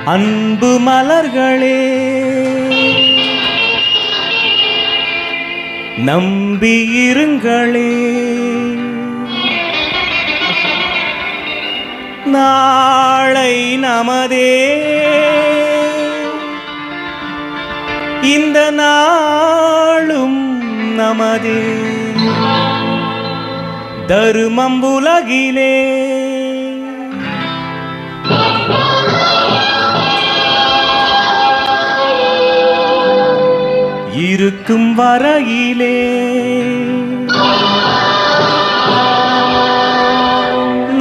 அன்பு மலர்களே, நம்பியிருங்களே, நாளை நமதே, இந்த நாளும் நமதே. தருமம் உலகிலே இருக்கும் வரையிலே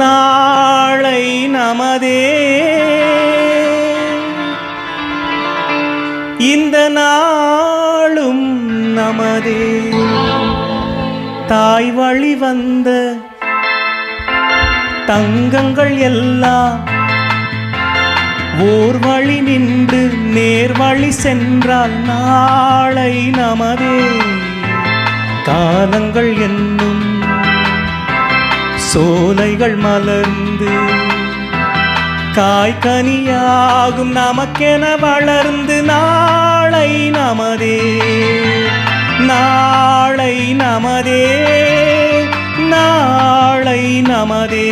நாளை நமதே, இந்த நாளும் நமதே. தாய் வழி வந்த தங்கங்கள் எல்லாம் ஓர் வழி நின்று நேர் வழி சென்றால் நாளை நமதே. காலங்கள் என்னும் சோலைகள் மலர்ந்து காய்கனியாகும் நமக்கென வளர்ந்து நாளை நமதே, நாளை நமதே, நாளை நமதே.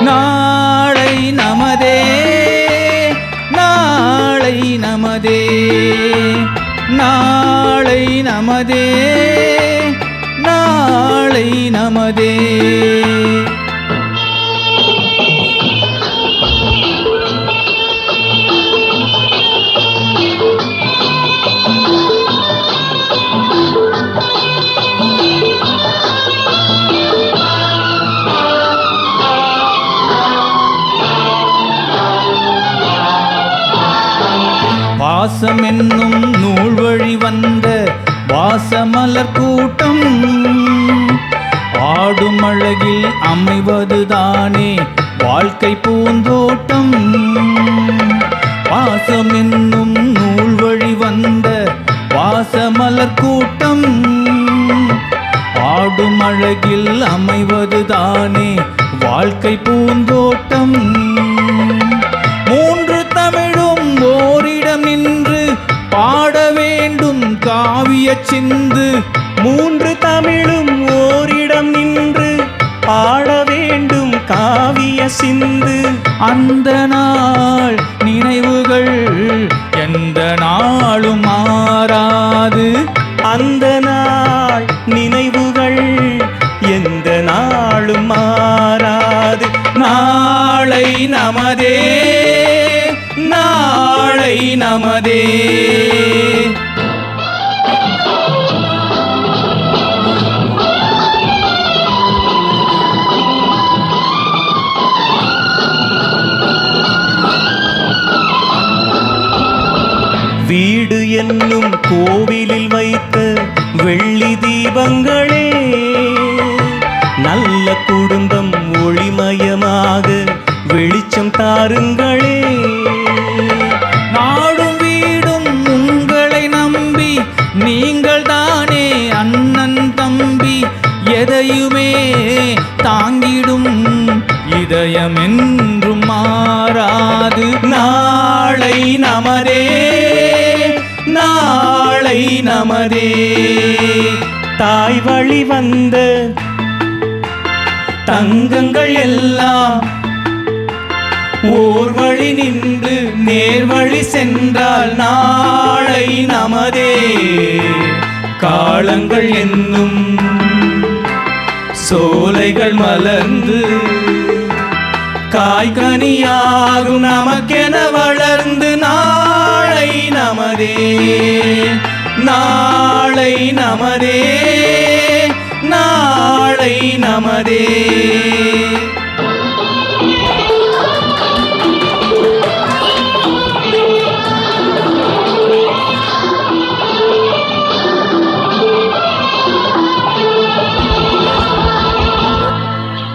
நாளை நமதே, நாளை நமதே, நாளை நமதே, நாளை நமதே. வாசம் என்னும் நூல் வழி வந்த வாசமலர் கூட்டம் ஆடும் அழகில் அமைவதுதானே வாழ்க்கை பூந்தோட்டம். வாசம் என்னும் நூல் வழி வந்த வாசமலர் கூட்டம் ஆடும் அழகில் அமைவதுதானே வாழ்க்கை பூந்தோட்டம். மூன்று தமிழும் ஓரிடம் நின்று பாட வேண்டும் காவிய சிந்து. மூன்று தமிழும் ஓரிடம் நின்று பாட வேண்டும் காவிய சிந்து. அந்த நாள் நினைவுகள் எந்த நாளும் மாறாது, அந்த நாள் நினைவுகள் எந்த நாளும் மாறாது. நாளை நமதே, நாளை நமதே. வீடு என்னும் கோவிலில் வைத்த வெள்ளி தீபங்களே, நல்ல குடும்பம் ஒளிமயமாக வெளிச்சம் தாருங்களே. நாடும் வீடும் உங்களை நம்பி நீங்கள் தானே அண்ணன் தம்பி. எதையுமே தாங்கிடும் இதயம் என்றும் மாறாது. நாளை நமதே, நாளை நமதே. தாய் வழி வந்த தங்கங்கள் எல்லாம் ஓர் வழி நின்று நேர் வழி சென்றால் நாளை நமதே. காலங்கள் என்னும் சோலைகள் மலர்ந்து காய்கனியாகும் நமக்கென வளர்ந்து நாளை நமதே, நாளை நமதே, நாளை நமதே.